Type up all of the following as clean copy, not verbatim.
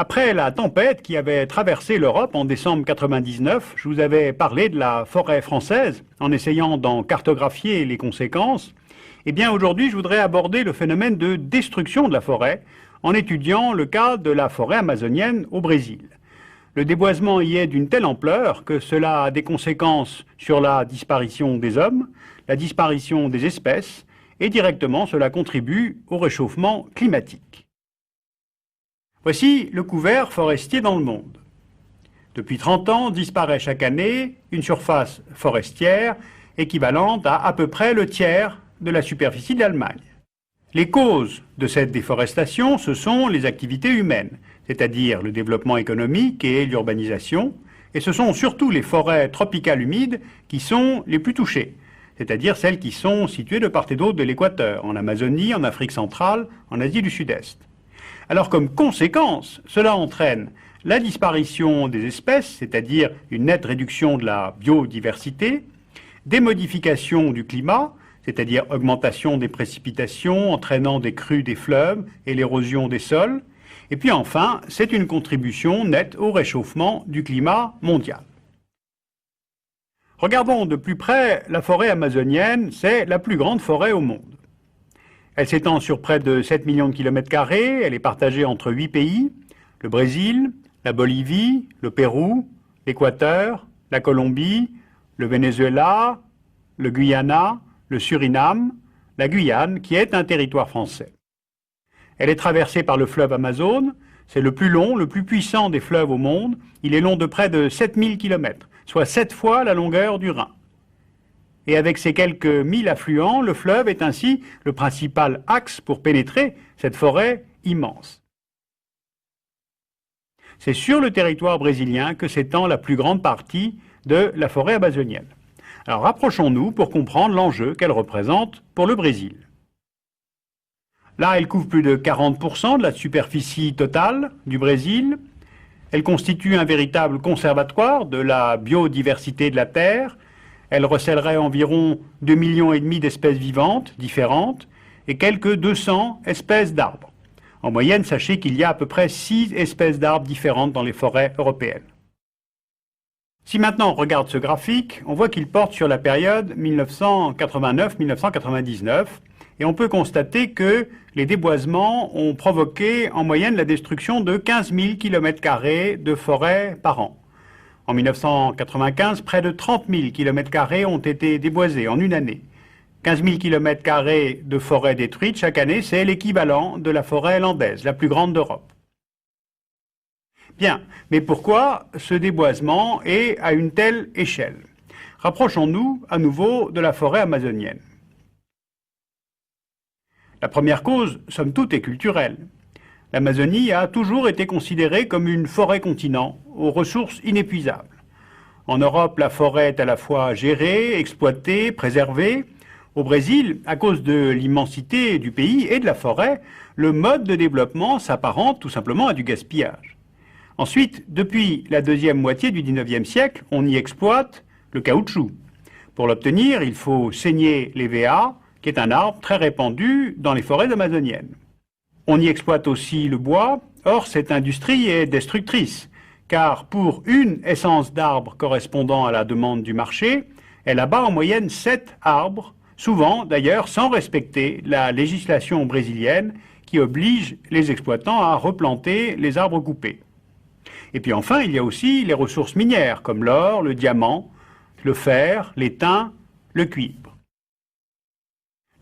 Après la tempête qui avait traversé l'Europe en décembre 1999, je vous avais parlé de la forêt française en essayant d'en cartographier les conséquences. Eh bien aujourd'hui, je voudrais aborder le phénomène de destruction de la forêt en étudiant le cas de la forêt amazonienne au Brésil. Le déboisement y est d'une telle ampleur que cela a des conséquences sur la disparition des hommes, la disparition des espèces, et directement cela contribue au réchauffement climatique. Voici le couvert forestier dans le monde. Depuis 30 ans, disparaît chaque année une surface forestière équivalente à peu près le tiers de la superficie de l'Allemagne. Les causes de cette déforestation, ce sont les activités humaines, c'est-à-dire le développement économique et l'urbanisation, et ce sont surtout les forêts tropicales humides qui sont les plus touchées, c'est-à-dire celles qui sont situées de part et d'autre de l'équateur, en Amazonie, en Afrique centrale, en Asie du Sud-Est. Alors comme conséquence, cela entraîne la disparition des espèces, c'est-à-dire une nette réduction de la biodiversité, des modifications du climat, c'est-à-dire augmentation des précipitations entraînant des crues des fleuves et l'érosion des sols, et puis enfin, c'est une contribution nette au réchauffement du climat mondial. Regardons de plus près la forêt amazonienne, c'est la plus grande forêt au monde. Elle s'étend sur près de 7 millions de kilomètres carrés, elle est partagée entre 8 pays, le Brésil, la Bolivie, le Pérou, l'Équateur, la Colombie, le Venezuela, le Guyana, le Suriname, la Guyane, qui est un territoire français. Elle est traversée par le fleuve Amazone, c'est le plus long, le plus puissant des fleuves au monde, il est long de près de 7000 km, soit 7 fois la longueur du Rhin. Et avec ses quelques 1000 affluents, le fleuve est ainsi le principal axe pour pénétrer cette forêt immense. C'est sur le territoire brésilien que s'étend la plus grande partie de la forêt amazonienne. Alors rapprochons-nous pour comprendre l'enjeu qu'elle représente pour le Brésil. Là, elle couvre plus de 40% de la superficie totale du Brésil. Elle constitue un véritable conservatoire de la biodiversité de la Terre. Elle recèlerait environ 2,5 millions d'espèces vivantes différentes et quelques 200 espèces d'arbres. En moyenne, sachez qu'il y a à peu près 6 espèces d'arbres différentes dans les forêts européennes. Si maintenant on regarde ce graphique, on voit qu'il porte sur la période 1989-1999 et on peut constater que les déboisements ont provoqué en moyenne la destruction de 15 000 km² de forêt par an. En 1995, près de 30 000 km² ont été déboisés en une année. 15 000 km² de forêt détruite chaque année, c'est l'équivalent de la forêt landaise, la plus grande d'Europe. Bien, mais pourquoi ce déboisement est à une telle échelle? Rapprochons-nous à nouveau de la forêt amazonienne. La première cause, somme toute, est culturelle. L'Amazonie a toujours été considérée comme une forêt-continent aux ressources inépuisables. En Europe, la forêt est à la fois gérée, exploitée, préservée. Au Brésil, à cause de l'immensité du pays et de la forêt, le mode de développement s'apparente tout simplement à du gaspillage. Ensuite, depuis la deuxième moitié du XIXe siècle, on y exploite le caoutchouc. Pour l'obtenir, il faut saigner l'hévéa, qui est un arbre très répandu dans les forêts amazoniennes. On y exploite aussi le bois, or cette industrie est destructrice, car pour une essence d'arbre correspondant à la demande du marché, elle abat en moyenne 7 arbres, souvent d'ailleurs sans respecter la législation brésilienne qui oblige les exploitants à replanter les arbres coupés. Et puis enfin, il y a aussi les ressources minières, comme l'or, le diamant, le fer, l'étain, le cuivre.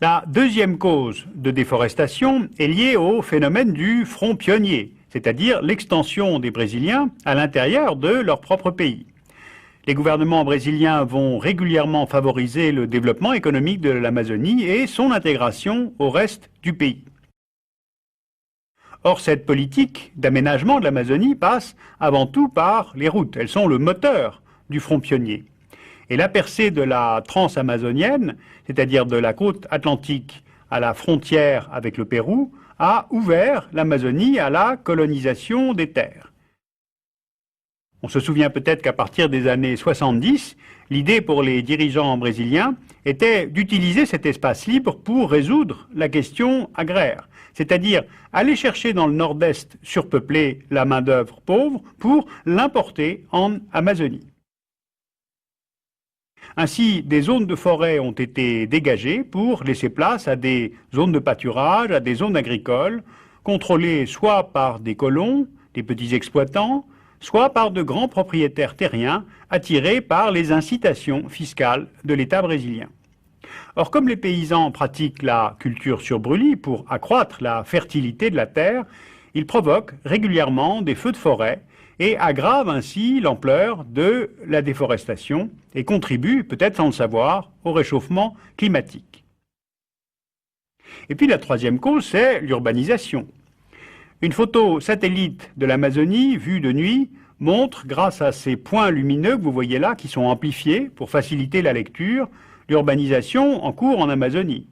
La deuxième cause de déforestation est liée au phénomène du front pionnier, c'est-à-dire l'extension des Brésiliens à l'intérieur de leur propre pays. Les gouvernements brésiliens vont régulièrement favoriser le développement économique de l'Amazonie et son intégration au reste du pays. Or, cette politique d'aménagement de l'Amazonie passe avant tout par les routes. Elles sont le moteur du front pionnier. Et la percée de la transamazonienne, c'est-à-dire de la côte atlantique à la frontière avec le Pérou, a ouvert l'Amazonie à la colonisation des terres. On se souvient peut-être qu'à partir des années 70, l'idée pour les dirigeants brésiliens était d'utiliser cet espace libre pour résoudre la question agraire, c'est-à-dire aller chercher dans le nord-est surpeuplé la main-d'œuvre pauvre pour l'importer en Amazonie. Ainsi, des zones de forêt ont été dégagées pour laisser place à des zones de pâturage, à des zones agricoles, contrôlées soit par des colons, des petits exploitants, soit par de grands propriétaires terriens attirés par les incitations fiscales de l'État brésilien. Or, comme les paysans pratiquent la culture sur brûlis pour accroître la fertilité de la terre, ils provoquent régulièrement des feux de forêt et aggravent ainsi l'ampleur de la déforestation et contribuent, peut-être sans le savoir, au réchauffement climatique. Et puis la troisième cause, c'est l'urbanisation. Une photo satellite de l'Amazonie, vue de nuit, montre, grâce à ces points lumineux que vous voyez là, qui sont amplifiés pour faciliter la lecture, l'urbanisation en cours en Amazonie.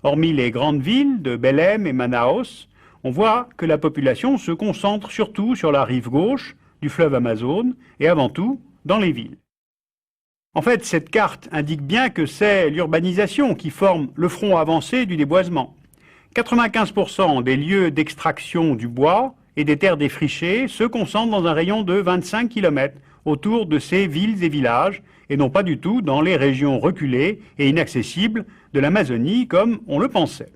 Hormis les grandes villes de Belém et Manaus, on voit que la population se concentre surtout sur la rive gauche du fleuve Amazone et avant tout dans les villes. En fait, cette carte indique bien que c'est l'urbanisation qui forme le front avancé du déboisement. 95% des lieux d'extraction du bois et des terres défrichées se concentrent dans un rayon de 25 km autour de ces villes et villages, et non pas du tout dans les régions reculées et inaccessibles de l'Amazonie comme on le pensait.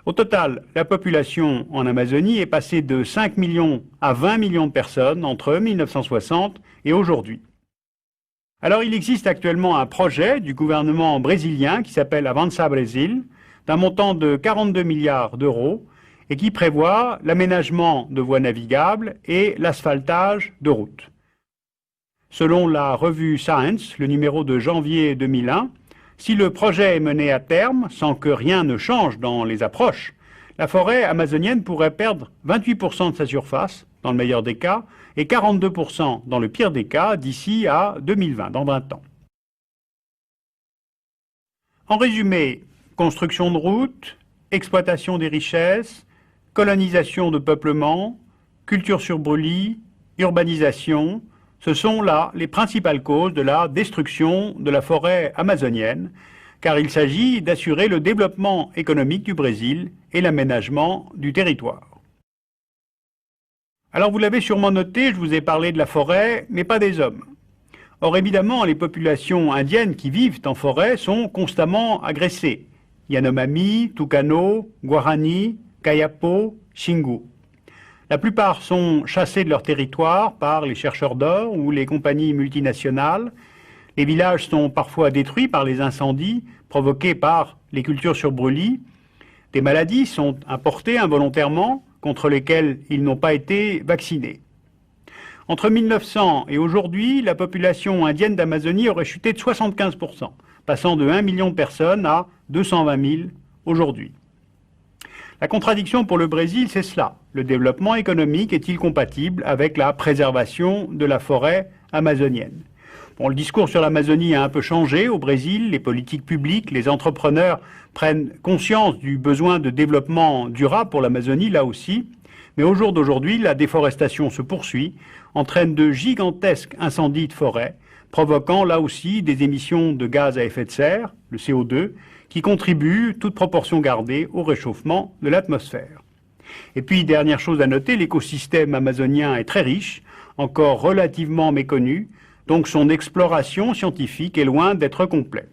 Au total, la population en Amazonie est passée de 5 millions à 20 millions de personnes entre 1960 et aujourd'hui. Alors il existe actuellement un projet du gouvernement brésilien qui s'appelle Avança Brasil, d'un montant de 42 milliards d'euros et qui prévoit l'aménagement de voies navigables et l'asphaltage de routes. Selon la revue Science, le numéro de janvier 2001, si le projet est mené à terme, sans que rien ne change dans les approches, la forêt amazonienne pourrait perdre 28% de sa surface, dans le meilleur des cas, et 42% dans le pire des cas d'ici à 2020, dans 20 ans. En résumé, construction de routes, exploitation des richesses, colonisation de peuplement, culture sur brûlis, urbanisation, ce sont là les principales causes de la destruction de la forêt amazonienne, car il s'agit d'assurer le développement économique du Brésil et l'aménagement du territoire. Alors vous l'avez sûrement noté, je vous ai parlé de la forêt, mais pas des hommes. Or évidemment, les populations indiennes qui vivent en forêt sont constamment agressées. Yanomami, Tucano, Guarani, Kayapo, Xingu. La plupart sont chassés de leur territoire par les chercheurs d'or ou les compagnies multinationales. Les villages sont parfois détruits par les incendies provoqués par les cultures sur brûlis. Des maladies sont importées involontairement contre lesquelles ils n'ont pas été vaccinés. Entre 1900 et aujourd'hui, la population indienne d'Amazonie aurait chuté de 75%, passant de 1 million de personnes à 220 000 aujourd'hui. La contradiction pour le Brésil, c'est cela. Le développement économique est-il compatible avec la préservation de la forêt amazonienne? Bon, le discours sur l'Amazonie a un peu changé au Brésil. Les politiques publiques, les entrepreneurs prennent conscience du besoin de développement durable pour l'Amazonie, là aussi. Mais au jour d'aujourd'hui, la déforestation se poursuit, entraîne de gigantesques incendies de forêt, provoquant là aussi des émissions de gaz à effet de serre, le CO2, qui contribuent, toute proportion gardée, au réchauffement de l'atmosphère. Et puis, dernière chose à noter, l'écosystème amazonien est très riche, encore relativement méconnu, donc son exploration scientifique est loin d'être complète.